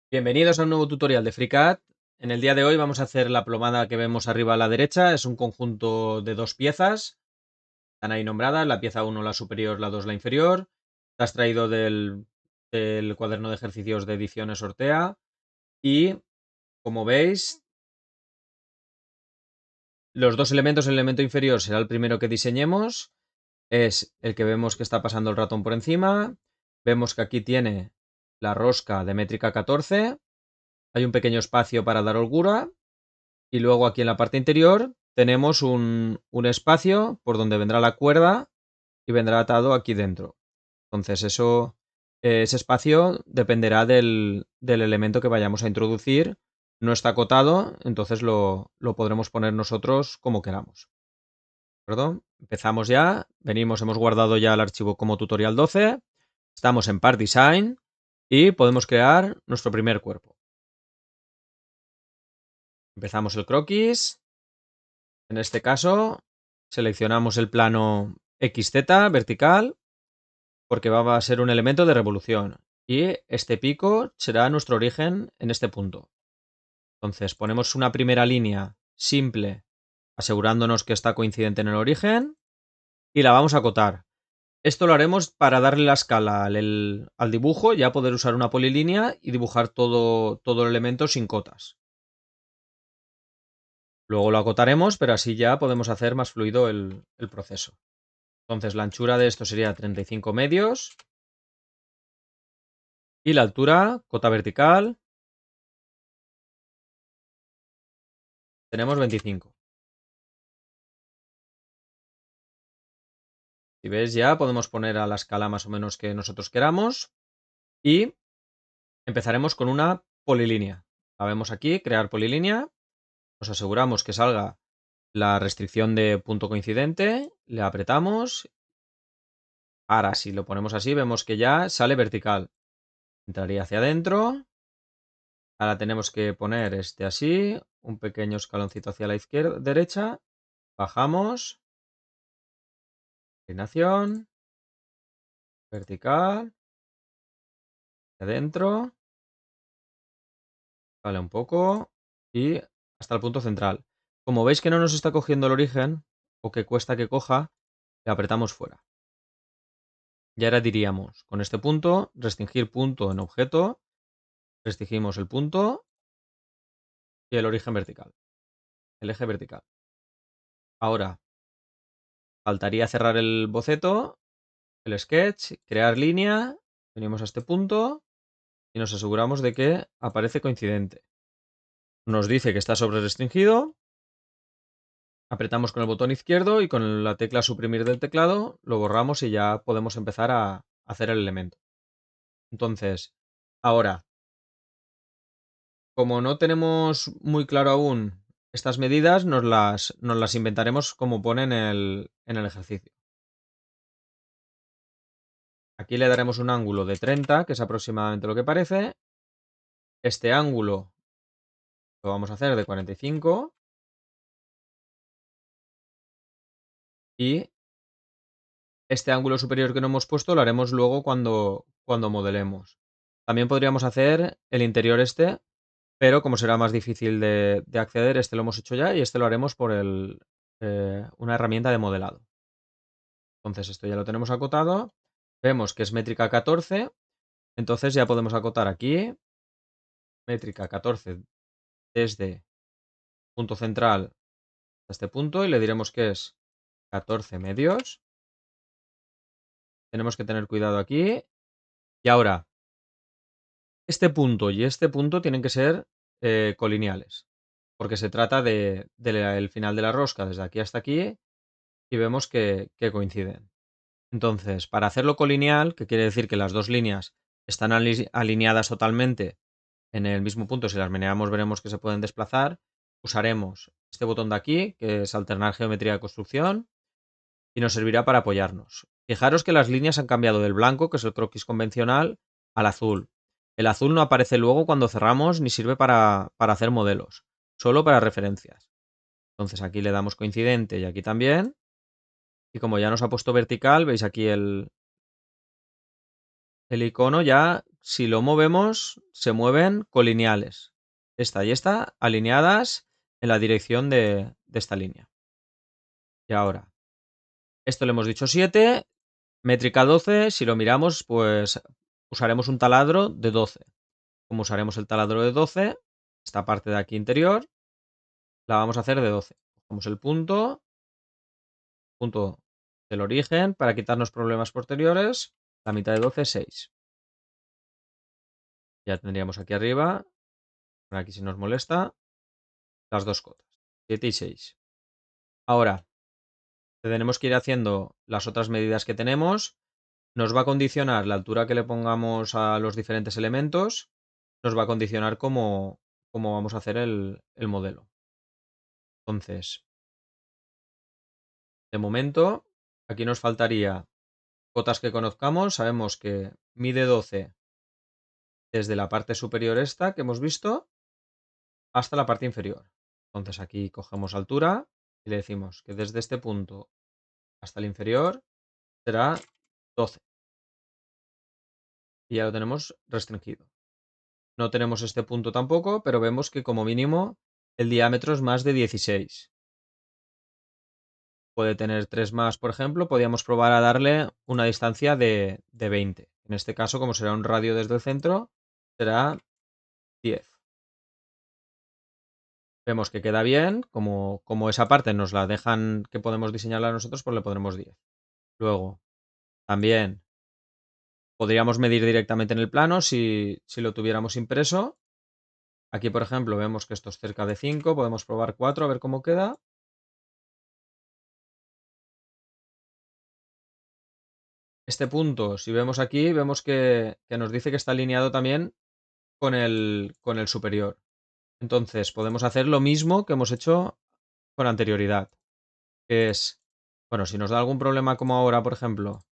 Bienvenidos a un nuevo tutorial de FreeCAD. En el día de hoy vamos a hacer la plomada que vemos arriba a la derecha. Es un conjunto de dos piezas. Están ahí nombradas, la pieza 1 la superior, la 2 la inferior. Está extraído del cuaderno de ejercicios de ediciones Ortea. Y como veis, los dos elementos, el elemento inferior será el primero que diseñemos. Es el que vemos que está pasando el ratón por encima. Vemos que aquí tiene la rosca de métrica 14. Hay un pequeño espacio para dar holgura. Y luego aquí en la parte interior tenemos un espacio por donde vendrá la cuerda y vendrá atado aquí dentro. Entonces ese espacio dependerá del elemento que vayamos a introducir. No está acotado, entonces lo podremos poner nosotros como queramos. ¿De acuerdo? Empezamos ya. Venimos, hemos guardado ya el archivo como tutorial 12. Estamos en Part Design y podemos crear nuestro primer cuerpo. Empezamos el croquis. En este caso, seleccionamos el plano XZ vertical porque va a ser un elemento de revolución y este pico será nuestro origen en este punto. Entonces ponemos una primera línea simple asegurándonos que está coincidente en el origen y la vamos a acotar. Esto lo haremos para darle la escala al dibujo, ya poder usar una polilínea y dibujar todo el elemento sin cotas. Luego lo acotaremos, pero así ya podemos hacer más fluido el proceso. Entonces la anchura de esto sería 35 medios y la altura, cota vertical, tenemos 25. Si ves ya podemos poner a la escala más o menos que nosotros queramos y empezaremos con una polilínea. La vemos aquí, crear polilínea, nos aseguramos que salga la restricción de punto coincidente, le apretamos. Ahora si lo ponemos así vemos que ya sale vertical. Entraría hacia adentro. Ahora tenemos que poner este así, un pequeño escaloncito hacia la izquierda, derecha. Bajamos. Inclinación. Vertical. Hacia adentro. Vale, un poco. Y hasta el punto central. Como veis que no nos está cogiendo el origen, o que cuesta que coja, le apretamos fuera. Y ahora diríamos, con este punto, restringir punto en objeto. Restringimos el punto y el origen vertical. El eje vertical. Ahora, faltaría cerrar el boceto, el sketch, crear línea. Venimos a este punto y nos aseguramos de que aparece coincidente. Nos dice que está sobre restringido. Apretamos con el botón izquierdo y con la tecla suprimir del teclado lo borramos y ya podemos empezar a hacer el elemento. Entonces, ahora, como no tenemos muy claro aún estas medidas, nos las inventaremos como pone en el ejercicio. Aquí le daremos un ángulo de 30, que es aproximadamente lo que parece. Este ángulo lo vamos a hacer de 45. Y este ángulo superior que no hemos puesto lo haremos luego cuando modelemos. También podríamos hacer el interior este, pero como será más difícil de acceder, este lo hemos hecho ya y este lo haremos por una herramienta de modelado. Entonces esto ya lo tenemos acotado. Vemos que es métrica 14. Entonces ya podemos acotar aquí. Métrica 14 desde punto central hasta este punto y le diremos que es 14 medios. Tenemos que tener cuidado aquí. Y ahora, este punto y este punto tienen que ser colineales, porque se trata del final de la rosca desde aquí hasta aquí y vemos que coinciden. Entonces, para hacerlo colineal, que quiere decir que las dos líneas están alineadas totalmente en el mismo punto, si las meneamos veremos que se pueden desplazar, usaremos este botón de aquí, que es alternar geometría de construcción, y nos servirá para apoyarnos. Fijaros que las líneas han cambiado del blanco, que es el croquis convencional, al azul. El azul no aparece luego cuando cerramos ni sirve para hacer modelos, solo para referencias. Entonces aquí le damos coincidente y aquí también. Y como ya nos ha puesto vertical, veis aquí el icono ya si lo movemos, se mueven colineales. Esta y esta alineadas en la dirección de esta línea. Y ahora, esto le hemos dicho 7, métrica 12, si lo miramos, pues usaremos un taladro de 12. Como usaremos el taladro de 12, esta parte de aquí interior la vamos a hacer de 12. Cogemos el punto del origen para quitarnos problemas posteriores. La mitad de 12 es 6. Ya tendríamos aquí arriba, por aquí si nos molesta, las dos cotas, 7 y 6. Ahora, tenemos que ir haciendo las otras medidas que tenemos. Nos va a condicionar la altura que le pongamos a los diferentes elementos, nos va a condicionar cómo vamos a hacer el modelo. Entonces, de momento, aquí nos faltaría cotas que conozcamos. Sabemos que mide 12 desde la parte superior esta que hemos visto hasta la parte inferior. Entonces aquí cogemos altura y le decimos que desde este punto hasta el inferior será 12. Y ya lo tenemos restringido. No tenemos este punto tampoco, pero vemos que como mínimo el diámetro es más de 16. Puede tener 3 más, por ejemplo, podríamos probar a darle una distancia de 20. En este caso, como será un radio desde el centro, será 10. Vemos que queda bien, como esa parte nos la dejan que podemos diseñarla nosotros, pues le pondremos 10. Luego, también podríamos medir directamente en el plano si lo tuviéramos impreso. Aquí, por ejemplo, vemos que esto es cerca de 5, podemos probar 4 a ver cómo queda. Este punto, si vemos aquí, vemos que nos dice que está alineado también con el superior. Entonces, podemos hacer lo mismo que hemos hecho con anterioridad, que es, bueno, si nos da algún problema como ahora, por ejemplo,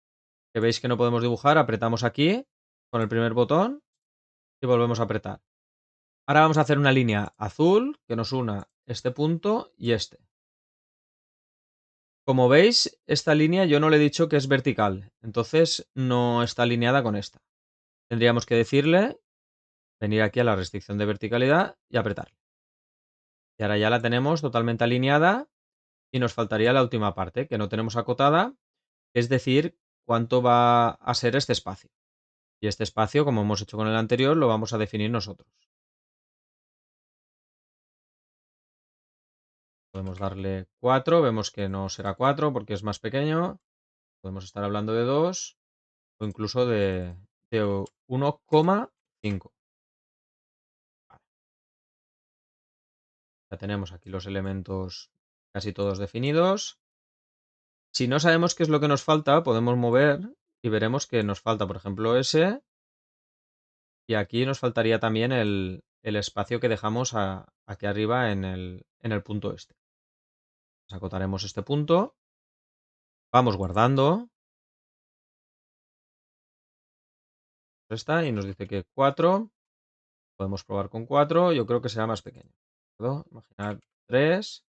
que veis que no podemos dibujar, apretamos aquí con el primer botón y volvemos a apretar. Ahora vamos a hacer una línea azul que nos una este punto y este. Como veis, esta línea yo no le he dicho que es vertical, entonces no está alineada con esta. Tendríamos que decirle, venir aquí a la restricción de verticalidad y apretar. Y ahora ya la tenemos totalmente alineada y nos faltaría la última parte, que no tenemos acotada, es decir, cuánto va a ser este espacio. Y este espacio, como hemos hecho con el anterior, lo vamos a definir nosotros. Podemos darle 4, vemos que no será 4 porque es más pequeño. Podemos estar hablando de 2 o incluso de 1,5. Ya tenemos aquí los elementos casi todos definidos. Si no sabemos qué es lo que nos falta, podemos mover y veremos que nos falta, por ejemplo, ese. Y aquí nos faltaría también el espacio que dejamos aquí arriba en el punto este. Acotaremos este punto. Vamos guardando. Esta y nos dice que 4. Podemos probar con 4. Yo creo que será más pequeño. ¿De imaginar 3.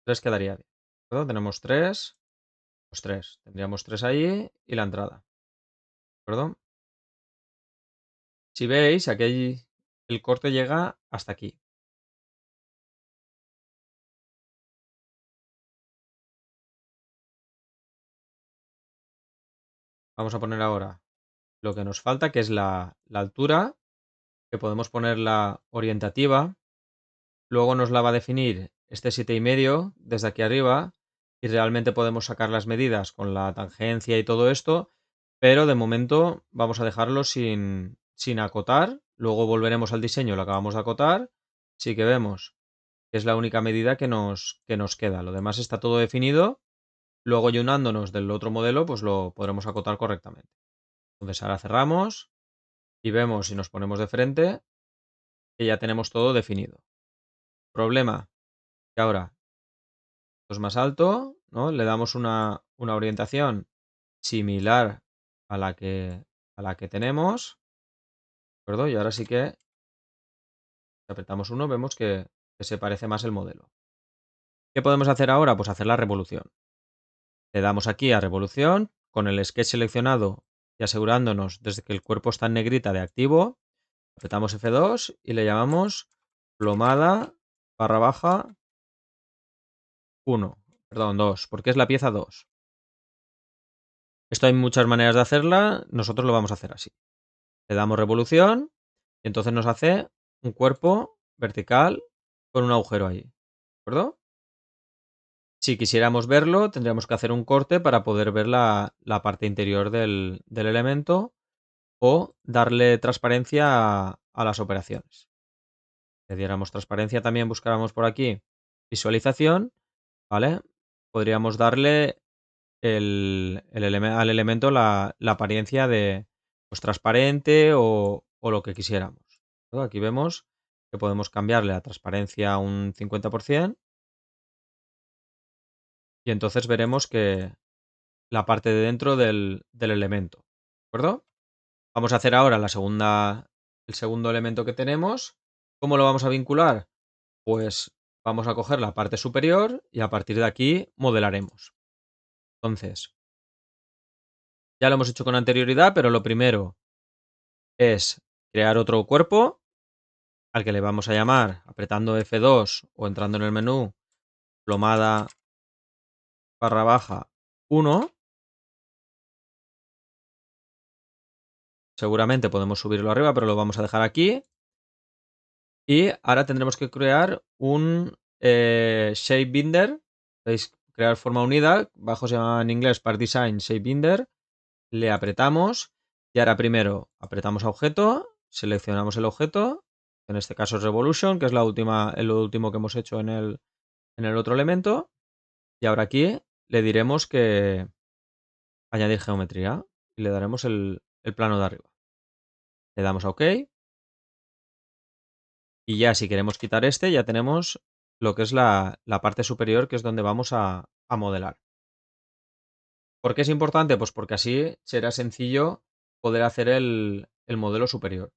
3 quedaría bien. Tenemos 3. Pues 3. Tendríamos 3 ahí y la entrada. ¿De Si veis, aquí el corte llega hasta aquí. Vamos a poner ahora lo que nos falta, que es la altura, que podemos poner la orientativa. Luego nos la va a definir este 7,5 desde aquí arriba y realmente podemos sacar las medidas con la tangencia y todo esto, pero de momento vamos a dejarlo sin acotar. Luego volveremos al diseño, lo acabamos de acotar. Sí que vemos que es la única medida que nos queda. Lo demás está todo definido. Luego, llenándonos del otro modelo, pues lo podremos acotar correctamente. Entonces ahora cerramos y vemos si nos ponemos de frente que ya tenemos todo definido. Problema, que ahora esto es más alto, ¿no? Le damos una orientación similar a la que tenemos, ¿de acuerdo? Y ahora sí que si apretamos uno vemos que se parece más el modelo. ¿Qué podemos hacer ahora? Pues hacer la revolución. Le damos aquí a revolución, con el sketch seleccionado y asegurándonos desde que el cuerpo está en negrita de activo, apretamos F2 y le llamamos plomada barra baja 1, perdón, 2, porque es la pieza 2. Esto hay muchas maneras de hacerla, nosotros lo vamos a hacer así. Le damos revolución y entonces nos hace un cuerpo vertical con un agujero ahí, ¿de acuerdo? Si quisiéramos verlo, tendríamos que hacer un corte para poder ver la parte interior del elemento o darle transparencia a las operaciones. Si le diéramos transparencia, también buscáramos por aquí visualización, ¿vale? Podríamos darle al elemento la apariencia de pues, transparente o lo que quisiéramos. ¿No? Aquí vemos que podemos cambiarle la transparencia a un 50% y entonces veremos que la parte de dentro del elemento. ¿De acuerdo? Vamos a hacer ahora el segundo elemento que tenemos. ¿Cómo lo vamos a vincular? Pues vamos a coger la parte superior y a partir de aquí modelaremos. Entonces, ya lo hemos hecho con anterioridad, pero lo primero es crear otro cuerpo al que le vamos a llamar, apretando F2 o entrando en el menú, plomada barra baja 1. Seguramente podemos subirlo arriba, pero lo vamos a dejar aquí. Y ahora tendremos que crear un shape binder. ¿Veis? Crear forma unida. Bajo se llama en inglés Part Design Shape Binder. Le apretamos y ahora primero apretamos a objeto, seleccionamos el objeto, en este caso es Revolution, que es lo último que hemos hecho en el otro elemento, y ahora aquí le diremos que añadir geometría y le daremos el plano de arriba. Le damos a OK y ya si queremos quitar este ya tenemos lo que es la parte superior, que es donde vamos a modelar. ¿Por qué es importante? Pues porque así será sencillo poder hacer el modelo superior.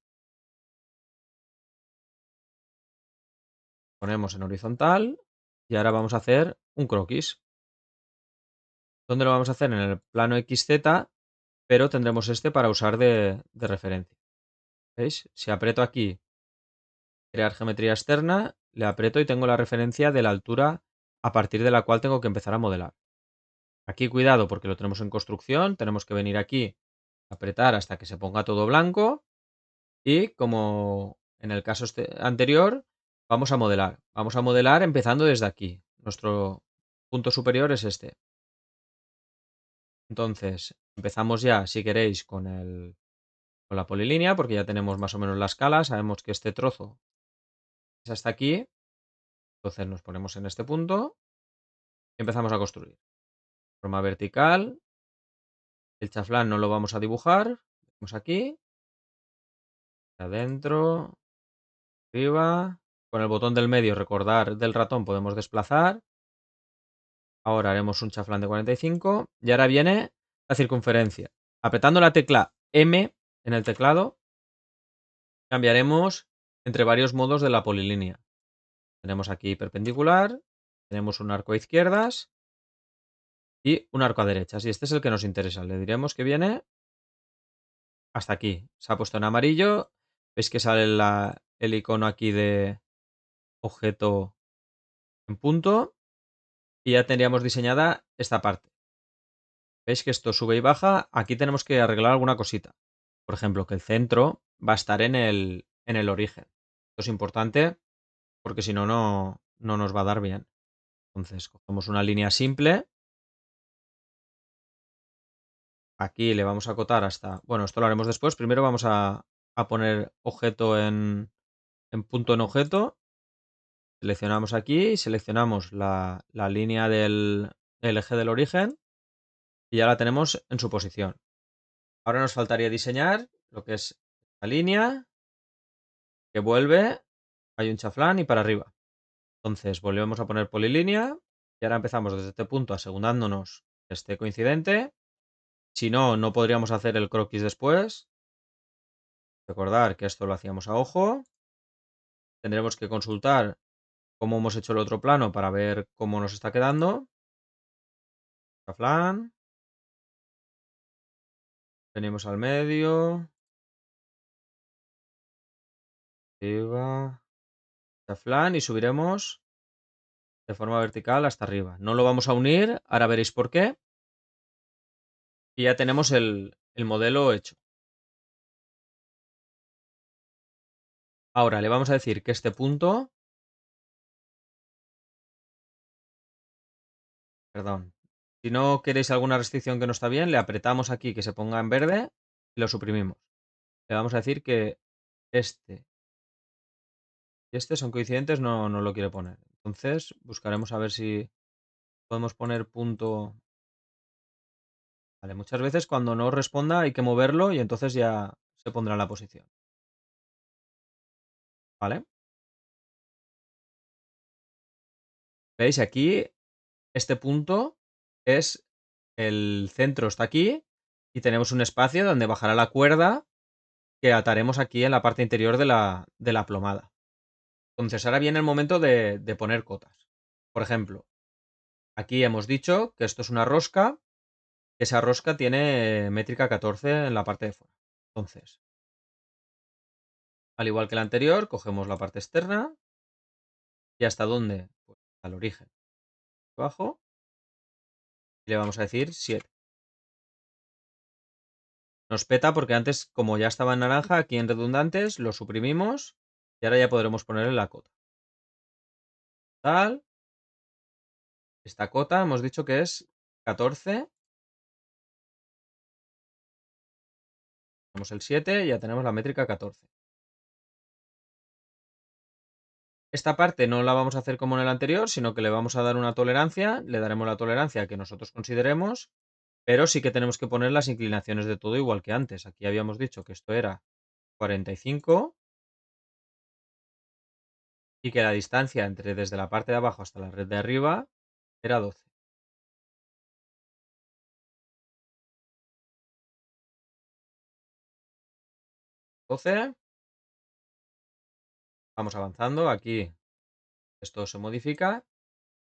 Ponemos en horizontal y ahora vamos a hacer un croquis. ¿Dónde lo vamos a hacer? En el plano XZ, pero tendremos este para usar de referencia. ¿Veis? Si aprieto aquí, crear geometría externa, le aprieto y tengo la referencia de la altura a partir de la cual tengo que empezar a modelar. Aquí cuidado porque lo tenemos en construcción, tenemos que venir aquí, apretar hasta que se ponga todo blanco y como en el caso anterior, vamos a modelar. Vamos a modelar empezando desde aquí. Nuestro punto superior es este. Entonces, empezamos ya, si queréis, con la polilínea, porque ya tenemos más o menos la escala. Sabemos que este trozo es hasta aquí. Entonces nos ponemos en este punto y empezamos a construir. Forma vertical. El chaflán no lo vamos a dibujar. Vamos aquí. Adentro. Arriba. Con el botón del medio, recordar del ratón, podemos desplazar. Ahora haremos un chaflán de 45 y ahora viene la circunferencia. Apretando la tecla M en el teclado, cambiaremos entre varios modos de la polilínea. Tenemos aquí perpendicular, tenemos un arco a izquierdas y un arco a derechas. Y este es el que nos interesa. Le diremos que viene hasta aquí. Se ha puesto en amarillo. Veis que sale el icono aquí de objeto en punto. Y ya tendríamos diseñada esta parte. Veis que esto sube y baja. Aquí tenemos que arreglar alguna cosita. Por ejemplo, que el centro va a estar en el origen. Esto es importante porque si no, no nos va a dar bien. Entonces, cogemos una línea simple. Aquí le vamos a acotar hasta... Bueno, esto lo haremos después. Primero vamos a poner objeto en punto en objeto. Seleccionamos aquí, seleccionamos la línea del eje del origen y ya la tenemos en su posición. Ahora nos faltaría diseñar lo que es la línea que vuelve, hay un chaflán y para arriba. Entonces volvemos a poner polilínea y ahora empezamos desde este punto asegurándonos que esté coincidente. Si no, no podríamos hacer el croquis después. Recordar que esto lo hacíamos a ojo. Tendremos que consultar cómo hemos hecho el otro plano para ver cómo nos está quedando. Chaflán. Venimos al medio. Arriba. Chaflán y subiremos de forma vertical hasta arriba. No lo vamos a unir, ahora veréis por qué. Y ya tenemos el modelo hecho. Ahora le vamos a decir que este punto, perdón, si no queréis alguna restricción que no está bien, le apretamos aquí que se ponga en verde y lo suprimimos. Le vamos a decir que este y este son coincidentes, no lo quiere poner. Entonces buscaremos a ver si podemos poner punto. Vale, muchas veces cuando no responda hay que moverlo y entonces ya se pondrá en la posición. ¿Vale? ¿Veis? Aquí este punto es el centro, está aquí y tenemos un espacio donde bajará la cuerda que ataremos aquí en la parte interior de la plomada. Entonces ahora viene el momento de poner cotas. Por ejemplo, aquí hemos dicho que esto es una rosca, que esa rosca tiene métrica 14 en la parte de fuera. Entonces, al igual que la anterior, cogemos la parte externa y hasta dónde, pues al origen. Abajo y le vamos a decir 7. Nos peta porque antes, como ya estaba en naranja, aquí en redundantes, lo suprimimos y ahora ya podremos ponerle la cota. Tal. Esta cota hemos dicho que es 14. Tenemos el 7 y ya tenemos la métrica 14. Esta parte no la vamos a hacer como en el anterior, sino que le vamos a dar una tolerancia, le daremos la tolerancia que nosotros consideremos, pero sí que tenemos que poner las inclinaciones de todo igual que antes. Aquí habíamos dicho que esto era 45 y que la distancia entre desde la parte de abajo hasta la red de arriba era 12. 12. Vamos avanzando. Aquí esto se modifica.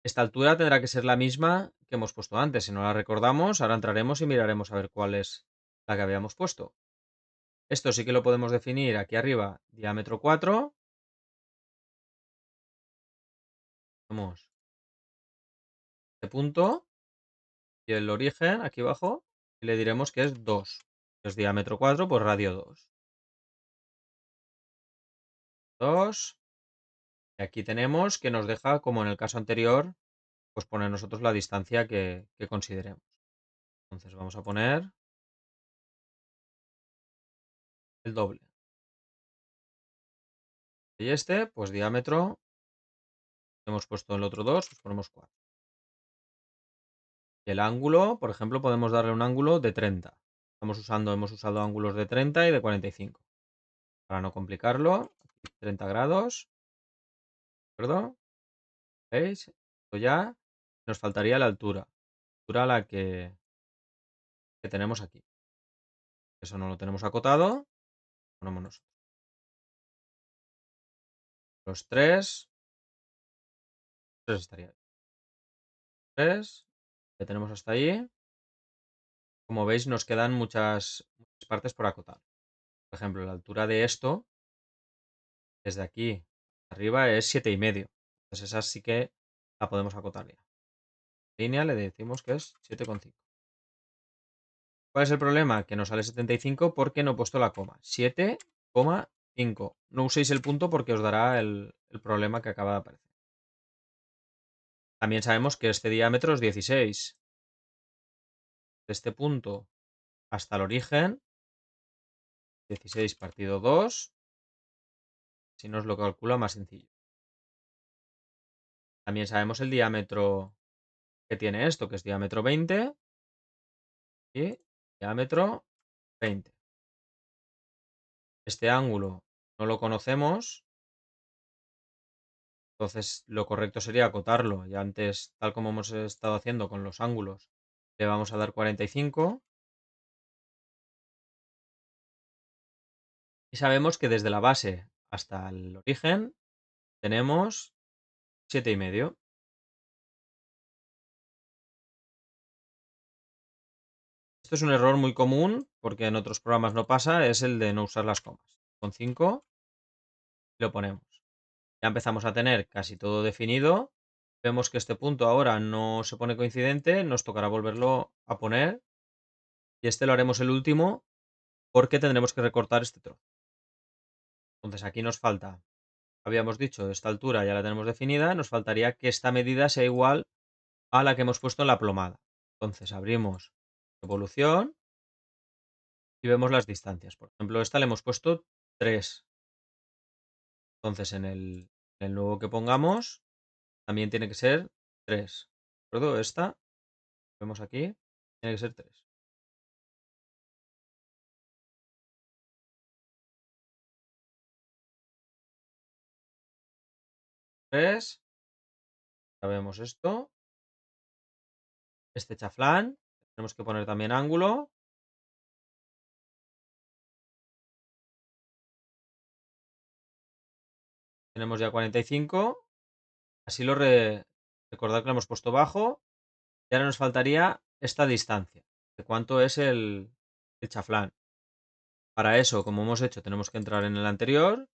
Esta altura tendrá que ser la misma que hemos puesto antes. Si no la recordamos, ahora entraremos y miraremos a ver cuál es la que habíamos puesto. Esto sí que lo podemos definir aquí arriba, diámetro 4. Vamos, este punto y el origen aquí abajo y le diremos que es 2. Es diámetro 4 por radio 2. 2. Y aquí tenemos que nos deja, como en el caso anterior, pues poner nosotros la distancia que consideremos. Entonces vamos a poner el doble. Y este, pues diámetro, hemos puesto el otro 2, pues ponemos 4. Y el ángulo, por ejemplo, podemos darle un ángulo de 30. Hemos usado ángulos de 30 y de 45. Para no complicarlo, 30 grados, ¿de acuerdo? ¿Veis? Esto ya nos faltaría la altura. La altura a la que tenemos aquí. Eso no lo tenemos acotado. Ponemos nosotros. Los 3. 3 estaría bien. 3. Ya tenemos hasta ahí. Como veis, nos quedan muchas partes por acotar. Por ejemplo, la altura de esto, desde aquí arriba, es 7,5. Entonces esa sí que la podemos acotar ya. Línea le decimos que es 7,5. ¿Cuál es el problema? Que nos sale 75 porque no he puesto la coma. 7,5. No uséis el punto porque os dará el problema que acaba de aparecer. También sabemos que este diámetro es 16. De este punto hasta el origen, 16 partido 2. Si nos lo calcula más sencillo. También sabemos el diámetro que tiene esto, que es diámetro 20 y diámetro 20. Este ángulo no lo conocemos, entonces lo correcto sería acotarlo. Y antes, tal como hemos estado haciendo con los ángulos, le vamos a dar 45. Y sabemos que desde la base hasta el origen tenemos 7,5. Esto es un error muy común porque en otros programas no pasa, es el de no usar las comas. Con 5 lo ponemos. Ya empezamos a tener casi todo definido. Vemos que este punto ahora no se pone coincidente, nos tocará volverlo a poner. Y este lo haremos el último porque tendremos que recortar este trozo. Entonces aquí nos falta, habíamos dicho, esta altura ya la tenemos definida, nos faltaría que esta medida sea igual a la que hemos puesto en la plomada. Entonces abrimos evolución y vemos las distancias. Por ejemplo, esta le hemos puesto 3. Entonces en el nuevo que pongamos también tiene que ser 3. ¿De acuerdo? Esta, vemos aquí, tiene que ser 3. 3. Ya vemos esto. Este chaflán, tenemos que poner también ángulo. Tenemos ya 45. Así recordad que lo hemos puesto bajo. Y ahora nos faltaría esta distancia, de cuánto es el chaflán. Para eso, como hemos hecho, tenemos que entrar en el anterior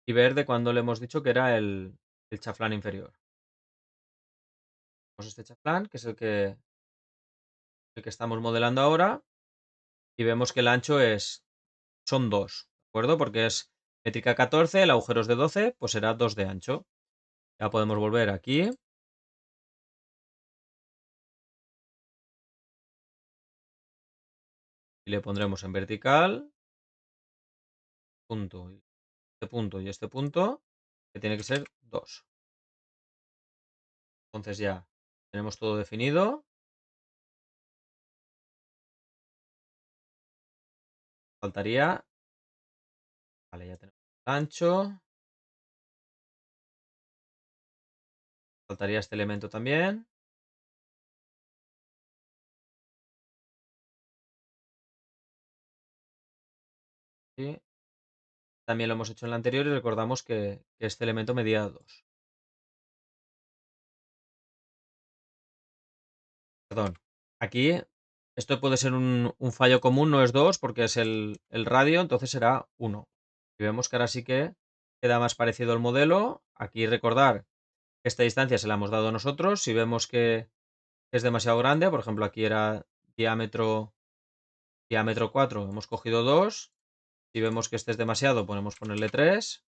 y ver de cuándo le hemos dicho que era el chaflán inferior. Tenemos este chaflán, que es el que estamos modelando ahora, y vemos que el ancho son 2, ¿de acuerdo? Porque es métrica 14, el agujero es de 12, pues será 2 de ancho. Ya podemos volver aquí. Y le pondremos en vertical, punto y este punto, que tiene que ser 2. Entonces ya tenemos todo definido. Faltaría, vale, ya tenemos el ancho. Faltaría este elemento también. ¿Sí? También lo hemos hecho en el anterior y recordamos que este elemento medía 2. Perdón. Aquí esto puede ser un fallo común, no es 2 porque es el radio, entonces será 1. Y vemos que ahora sí que queda más parecido al modelo. Aquí recordar que esta distancia se la hemos dado nosotros. Si vemos que es demasiado grande, por ejemplo aquí era diámetro 4, hemos cogido 2. Si vemos que este es demasiado, podemos ponerle 3.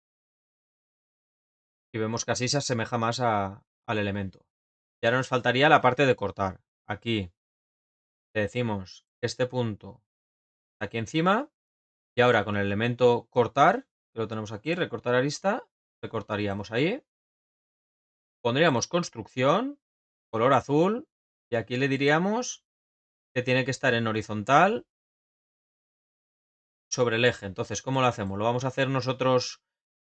Y vemos que así se asemeja más al elemento. Y ahora nos faltaría la parte de cortar. Aquí le decimos que este punto está aquí encima. Y ahora con el elemento cortar, que lo tenemos aquí, recortar arista, recortaríamos ahí. Pondríamos construcción, color azul. Y aquí le diríamos que tiene que estar en horizontal sobre el eje. Entonces, ¿cómo lo hacemos? Lo vamos a hacer nosotros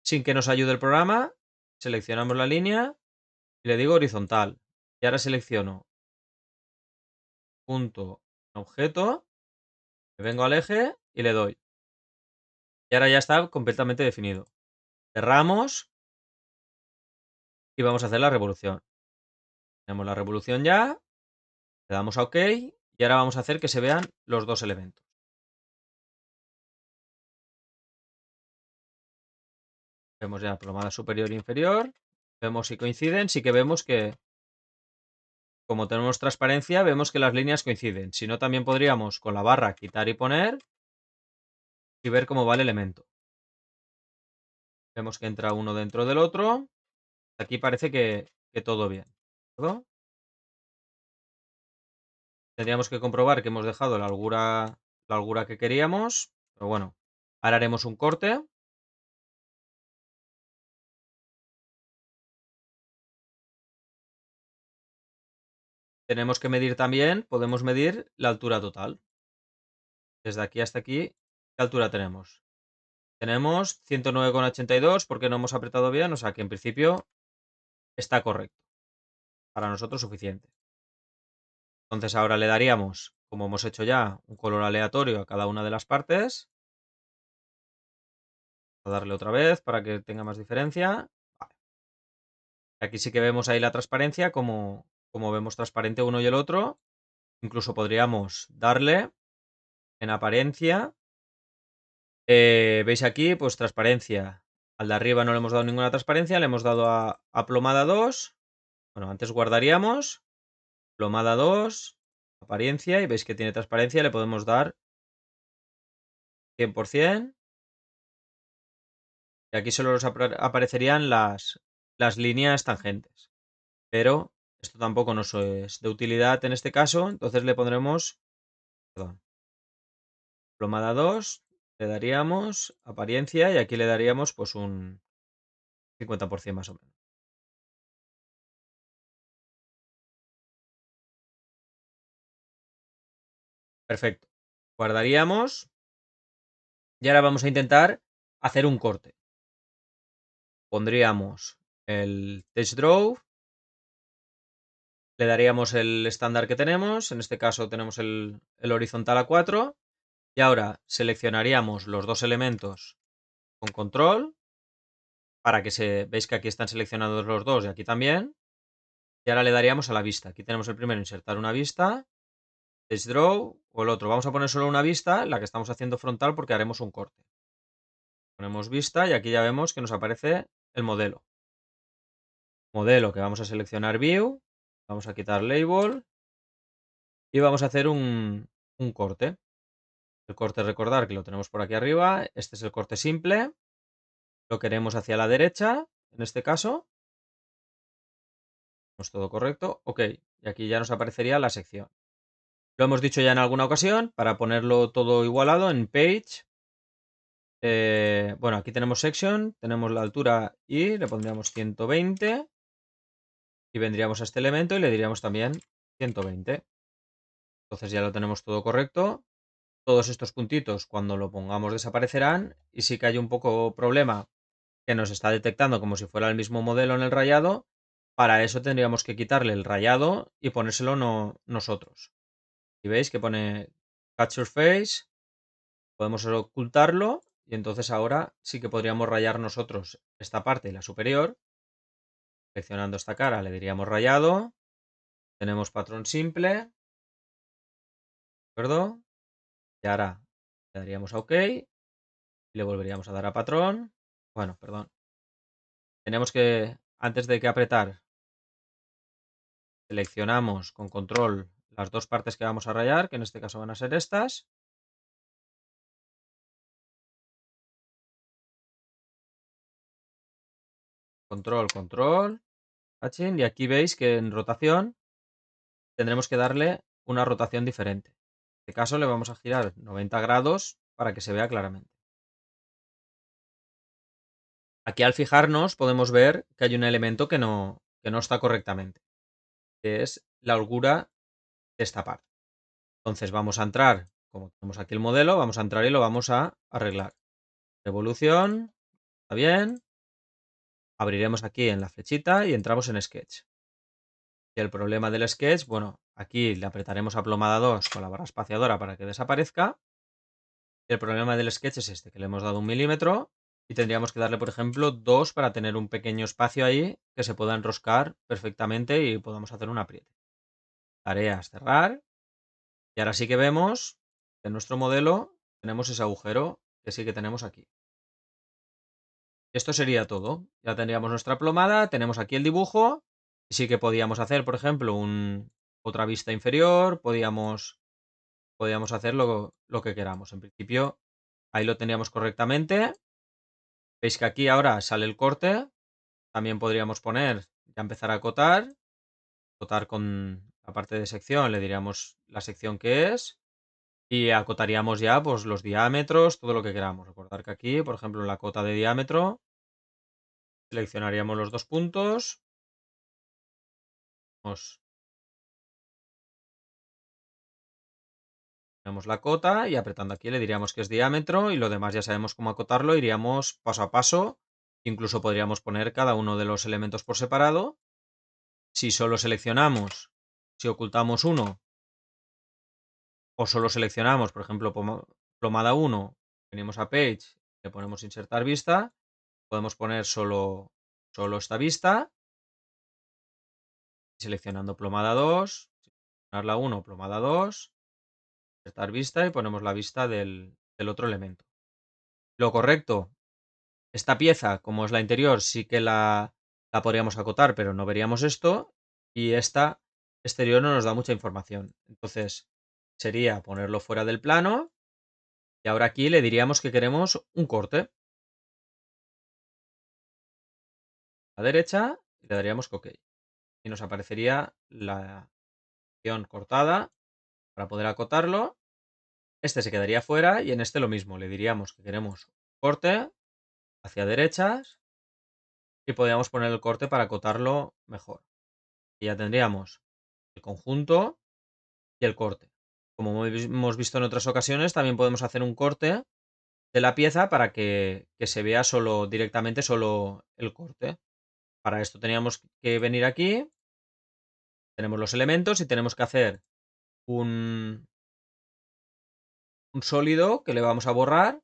sin que nos ayude el programa. Seleccionamos la línea y le digo horizontal. Y ahora selecciono punto objeto, me vengo al eje y le doy. Y ahora ya está completamente definido. Cerramos y vamos a hacer la revolución. Tenemos la revolución ya, le damos a OK y ahora vamos a hacer que se vean los dos elementos. Vemos ya plomada superior e inferior. Vemos si coinciden, sí que vemos que, como tenemos transparencia, vemos que las líneas coinciden. Si no, también podríamos con la barra quitar y poner y ver cómo va el elemento. Vemos que entra uno dentro del otro. Aquí parece que todo bien. ¿De acuerdo? Tendríamos que comprobar que hemos dejado la holgura que queríamos. Pero bueno, ahora haremos un corte. Tenemos que medir también, podemos medir la altura total. Desde aquí hasta aquí, ¿qué altura tenemos? Tenemos 109,82 porque no hemos apretado bien, o sea que en principio está correcto. Para nosotros suficiente. Entonces ahora le daríamos, como hemos hecho ya, un color aleatorio a cada una de las partes. A darle otra vez para que tenga más diferencia. Vale. Aquí sí que vemos ahí la transparencia, como vemos transparente uno y el otro. Incluso podríamos darle en apariencia, veis aquí, pues transparencia. Al de arriba no le hemos dado ninguna transparencia, le hemos dado a plomada 2. Bueno, antes guardaríamos, plomada 2, apariencia, y veis que tiene transparencia, le podemos dar 100%, y aquí solo nos aparecerían las líneas tangentes. Pero esto tampoco nos es de utilidad en este caso, entonces le pondremos, perdón, plomada 2, le daríamos apariencia y aquí le daríamos pues un 50% más o menos. Perfecto. Guardaríamos y ahora vamos a intentar hacer un corte. Pondríamos el Test Draw, le daríamos el estándar que tenemos, en este caso tenemos el horizontal a 4, y ahora seleccionaríamos los dos elementos con control, para que veis que aquí están seleccionados los dos y aquí también, y ahora le daríamos a la vista. Aquí tenemos el primero, insertar una vista, Test Draw, o el otro. Vamos a poner solo una vista, la que estamos haciendo frontal porque haremos un corte. Ponemos vista y aquí ya vemos que nos aparece el modelo. Modelo que vamos a seleccionar View, vamos a quitar Label y vamos a hacer un corte. El corte, recordar que lo tenemos por aquí arriba. Este es el corte simple. Lo queremos hacia la derecha, en este caso. Es todo correcto. Ok, y aquí ya nos aparecería la sección. Lo hemos dicho ya en alguna ocasión, para ponerlo todo igualado en Page. Bueno, aquí tenemos Section, tenemos la altura y le pondríamos 120. Y vendríamos a este elemento y le diríamos también 120. Entonces ya lo tenemos todo correcto. Todos estos puntitos cuando lo pongamos desaparecerán y sí que hay un poco problema que nos está detectando como si fuera el mismo modelo en el rayado. Para eso tendríamos que quitarle el rayado y ponérselo nosotros. Y veis que pone Capture Face, podemos ocultarlo y entonces ahora sí que podríamos rayar nosotros esta parte y la superior. Seleccionando esta cara le diríamos rayado, tenemos patrón simple, ¿de acuerdo? Y ahora le daríamos a OK y le volveríamos a dar a patrón. Bueno, perdón. Tenemos que, antes de que apretar, seleccionamos con control las dos partes que vamos a rayar, que en este caso van a ser estas. Control, control, touching, y aquí veis que en rotación tendremos que darle una rotación diferente. En este caso le vamos a girar 90 grados para que se vea claramente. Aquí al fijarnos podemos ver que hay un elemento que no está correctamente, que es la holgura de esta parte. Entonces vamos a entrar, como tenemos aquí el modelo, vamos a entrar y lo vamos a arreglar. Revolución, está bien. Abriremos aquí en la flechita y entramos en Sketch. Y el problema del Sketch, bueno, aquí le apretaremos a plomada 2 con la barra espaciadora para que desaparezca. El problema del Sketch es este, que le hemos dado 1 milímetro y tendríamos que darle, por ejemplo, 2 para tener un pequeño espacio ahí que se pueda enroscar perfectamente y podamos hacer un apriete. Tareas, cerrar. Y ahora sí que vemos que en nuestro modelo tenemos ese agujero que sí que tenemos aquí. Esto sería todo. Ya tendríamos nuestra plomada, tenemos aquí el dibujo. Y sí que podíamos hacer, por ejemplo, otra vista inferior, podíamos hacer lo que queramos. En principio, ahí lo tendríamos correctamente. Veis que aquí ahora sale el corte. También podríamos poner, ya empezar a acotar. Acotar con la parte de sección, le diríamos la sección que es. Y acotaríamos ya pues, los diámetros, todo lo que queramos. Recordar que aquí, por ejemplo, en la cota de diámetro, seleccionaríamos los dos puntos. Tenemos la cota y apretando aquí le diríamos que es diámetro y lo demás ya sabemos cómo acotarlo, iríamos paso a paso. Incluso podríamos poner cada uno de los elementos por separado. Si solo seleccionamos, si ocultamos uno o solo seleccionamos, por ejemplo, plomada 1, venimos a Page, le ponemos insertar vista, podemos poner solo esta vista, seleccionando plomada 2, seleccionar la 1, plomada 2, Insertar vista y ponemos la vista del otro elemento. Lo correcto, esta pieza, como es la interior, sí que la podríamos acotar, pero no veríamos esto. Y esta exterior no nos da mucha información. Entonces, sería ponerlo fuera del plano. Y ahora aquí le diríamos que queremos un corte. A la derecha y le daríamos que OK. Y nos aparecería la opción cortada para poder acotarlo. Este se quedaría fuera y en este lo mismo. Le diríamos que queremos corte hacia derechas y podríamos poner el corte para acotarlo mejor. Y ya tendríamos el conjunto y el corte. Como hemos visto en otras ocasiones, también podemos hacer un corte de la pieza para que se vea directamente solo el corte. Para esto teníamos que venir aquí, tenemos los elementos y tenemos que hacer un sólido que le vamos a borrar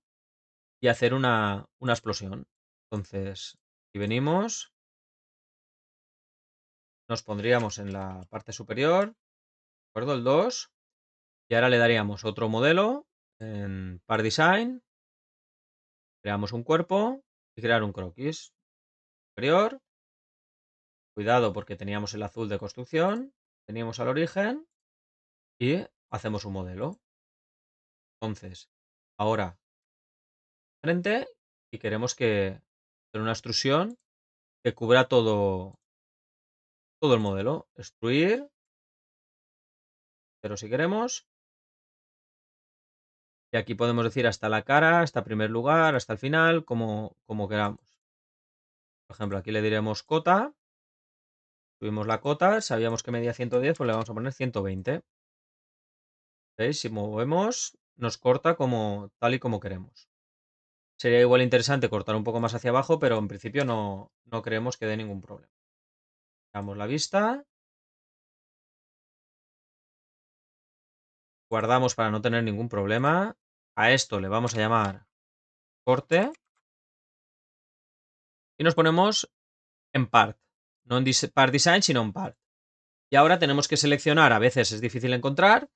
y hacer una explosión. Entonces, si venimos, nos pondríamos en la parte superior, ¿de acuerdo? El 2, y ahora le daríamos otro modelo en Part Design, creamos un cuerpo y crear un croquis. Superior, cuidado porque teníamos el azul de construcción, teníamos al origen y hacemos un modelo. Entonces, ahora frente y queremos que hacer una extrusión que cubra todo el modelo. Extruir, pero si queremos. Y aquí podemos decir hasta la cara, hasta primer lugar, hasta el final, como queramos. Por ejemplo, aquí le diremos cota. Subimos la cota, sabíamos que medía 110, pues le vamos a poner 120. ¿Veis? Si movemos, nos corta tal y como queremos. Sería igual interesante cortar un poco más hacia abajo, pero en principio no creemos que dé ningún problema. Damos la vista. Guardamos para no tener ningún problema. A esto le vamos a llamar corte. Y nos ponemos en part. No en part design, sino en part. Y ahora tenemos que seleccionar, a veces es difícil encontrar.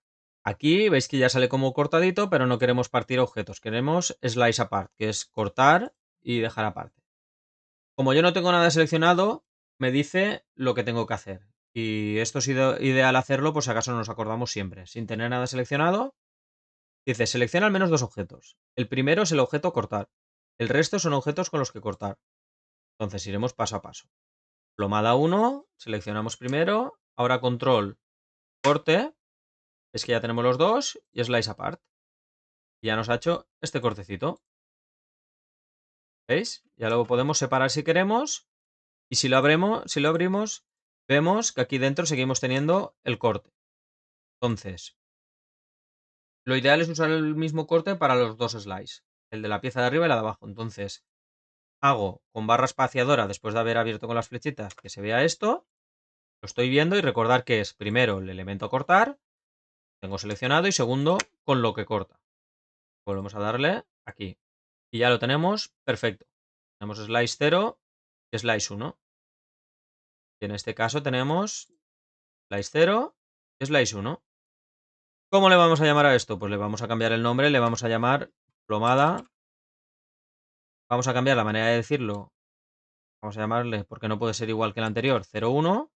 Aquí veis que ya sale como cortadito, pero no queremos partir objetos. Queremos slice apart, que es cortar y dejar aparte. Como yo no tengo nada seleccionado, me dice lo que tengo que hacer. Y esto es ideal hacerlo, por si acaso nos acordamos siempre. Sin tener nada seleccionado, dice selecciona al menos dos objetos. El primero es el objeto cortar. El resto son objetos con los que cortar. Entonces iremos paso a paso. Plomada 1, seleccionamos primero. Ahora control, corte. Es que ya tenemos los dos y slice apart. Y ya nos ha hecho este cortecito. ¿Veis? Ya lo podemos separar si queremos. Y si lo abrimos, vemos que aquí dentro seguimos teniendo el corte. Entonces, lo ideal es usar el mismo corte para los dos slices. El de la pieza de arriba y la de abajo. Entonces, hago con barra espaciadora, después de haber abierto con las flechitas, que se vea esto. Lo estoy viendo y recordar que es primero el elemento a cortar. Tengo seleccionado y segundo con lo que corta. Volvemos a darle aquí. Y ya lo tenemos perfecto. Tenemos slice 0 y slice 1. Y en este caso tenemos slice 0 y slice 1. ¿Cómo le vamos a llamar a esto? Pues le vamos a cambiar el nombre, le vamos a llamar plomada. Vamos a cambiar la manera de decirlo. Vamos a llamarle, porque no puede ser igual que el anterior, 0,1.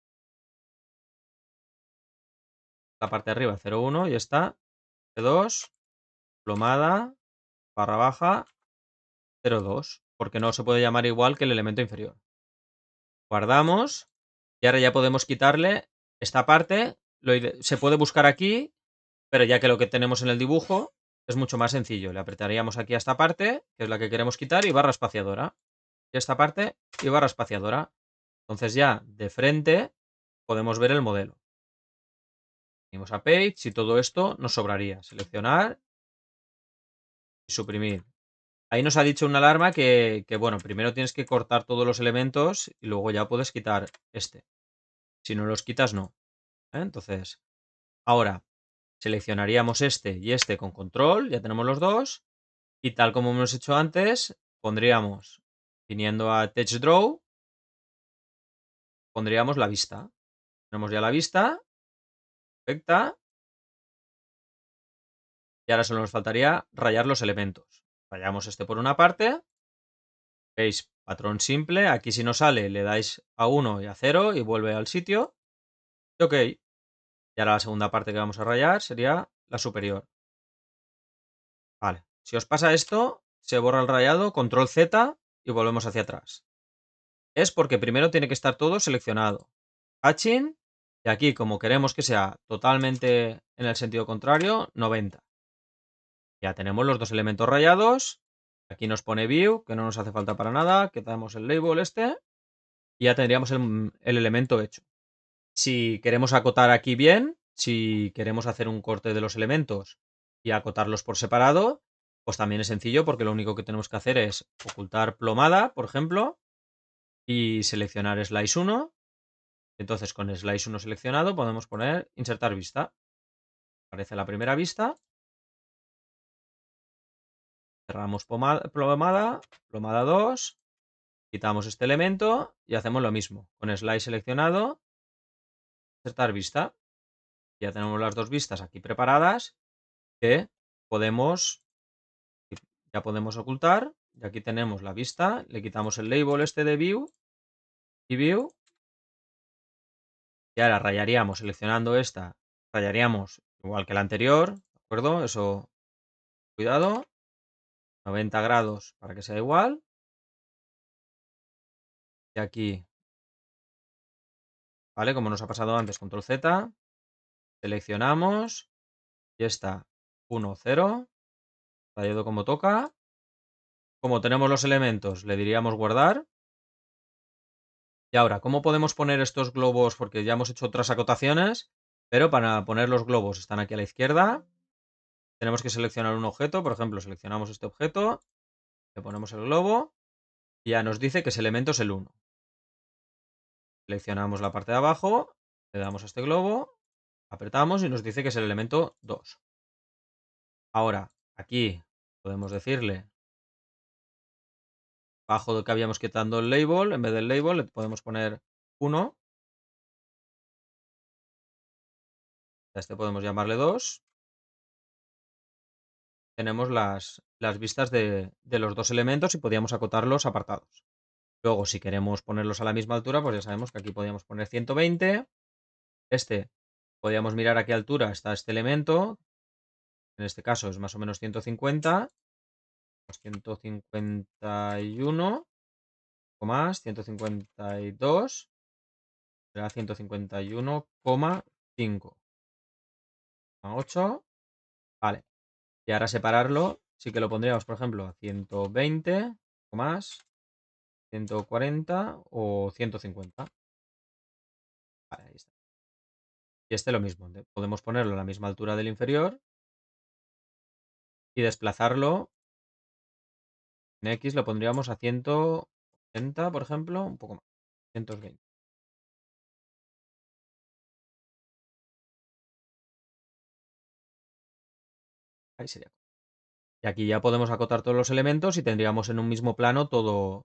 La parte de arriba 0,1 y está 2, plomada, barra baja, 0,2. Porque no se puede llamar igual que el elemento inferior. Guardamos. Y ahora ya podemos quitarle esta parte. Se puede buscar aquí, pero ya que lo que tenemos en el dibujo es mucho más sencillo. Le apretaríamos aquí a esta parte, que es la que queremos quitar, y barra espaciadora. Y esta parte y barra espaciadora. Entonces ya de frente podemos ver el modelo. Venimos a Page y todo esto nos sobraría. Seleccionar y suprimir. Ahí nos ha dicho una alarma que, bueno, primero tienes que cortar todos los elementos y luego ya puedes quitar este. Si no los quitas, no. Entonces, ahora seleccionaríamos este y este con control, ya tenemos los dos. Y tal como hemos hecho antes, pondríamos, viniendo a Text Draw, pondríamos la vista. Tenemos ya la vista, perfecta. Y ahora solo nos faltaría rayar los elementos. Rayamos este por una parte. Veis, patrón simple. Aquí si no sale le dais a 1 y a 0 y vuelve al sitio. Y ok. Y ahora la segunda parte que vamos a rayar sería la superior. Vale. Si os pasa esto, se borra el rayado, control Z y volvemos hacia atrás. Es porque primero tiene que estar todo seleccionado. Hatching. Y aquí, como queremos que sea totalmente en el sentido contrario, 90. Ya tenemos los dos elementos rayados. Aquí nos pone view, que no nos hace falta para nada. Quitamos el label este. Y ya tendríamos el elemento hecho. Si queremos acotar aquí bien, si queremos hacer un corte de los elementos y acotarlos por separado, pues también es sencillo porque lo único que tenemos que hacer es ocultar plomada, por ejemplo, y seleccionar Slice 1. Entonces con Slice 1 seleccionado podemos poner insertar vista. Aparece la primera vista. Cerramos plomada, plomada 2. Quitamos este elemento y hacemos lo mismo. Con Slice seleccionado, insertar vista. Ya tenemos las dos vistas aquí preparadas que podemos, ya podemos ocultar. Y aquí tenemos la vista. Le quitamos el label este de view y view. Y ahora rayaríamos seleccionando esta. Rayaríamos igual que la anterior. ¿De acuerdo? Eso, cuidado. 90 grados para que sea igual. Y aquí, ¿vale? Como nos ha pasado antes, control Z. Seleccionamos. Y está 1, 0. Rayado como toca. Como tenemos los elementos, le diríamos guardar. Y ahora, ¿cómo podemos poner estos globos? Porque ya hemos hecho otras acotaciones, pero para poner los globos están aquí a la izquierda. Tenemos que seleccionar un objeto, por ejemplo, seleccionamos este objeto, le ponemos el globo y ya nos dice que ese elemento es el 1. Seleccionamos la parte de abajo, le damos a este globo, apretamos y nos dice que es el elemento 2. Ahora, aquí podemos decirle, bajo de que habíamos quitado el label, en vez del label le podemos poner 1. A este podemos llamarle 2. Tenemos las vistas de los dos elementos y podíamos acotarlos apartados. Luego, si queremos ponerlos a la misma altura, pues ya sabemos que aquí podíamos poner 120. Este, podíamos mirar a qué altura está este elemento. En este caso es más o menos 150. 151. Poco más, 152. Será 151,5. 8. Vale. Y ahora separarlo, sí que lo pondríamos, por ejemplo, a 120 o más, 140 o 150. Vale, ahí está. Y este lo mismo, podemos ponerlo a la misma altura del inferior y desplazarlo. En X lo pondríamos a 180, por ejemplo, un poco más, 120. Ahí sería. Y aquí ya podemos acotar todos los elementos y tendríamos en un mismo plano todos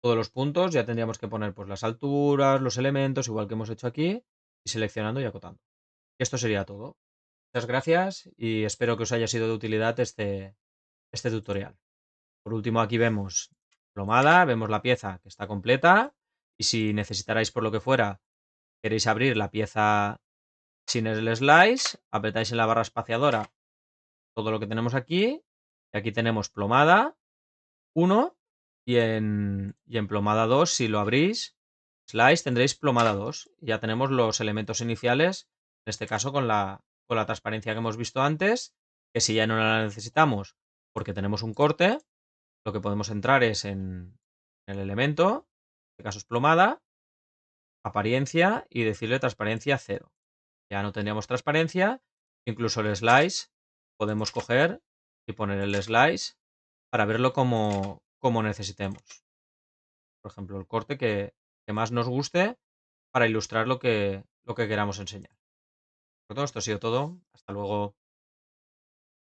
los puntos. Ya tendríamos que poner pues las alturas, los elementos, igual que hemos hecho aquí, y seleccionando y acotando. Esto sería todo. Muchas gracias y espero que os haya sido de utilidad este tutorial. Por último, aquí vemos plomada, vemos la pieza que está completa y si necesitarais por lo que fuera, queréis abrir la pieza sin el slice, apretáis en la barra espaciadora todo lo que tenemos aquí y aquí tenemos plomada 1 y en plomada 2, si lo abrís, slice, tendréis plomada 2. Ya tenemos los elementos iniciales, en este caso con la transparencia que hemos visto antes, que si ya no la necesitamos porque tenemos un corte, lo que podemos entrar es en el elemento, en este caso es plomada, apariencia y decirle transparencia 0. Ya no tendríamos transparencia, incluso el slice podemos coger y poner el slice para verlo como necesitemos. Por ejemplo, el corte que más nos guste para ilustrar lo que queramos enseñar. Por todo esto ha sido todo. Hasta luego.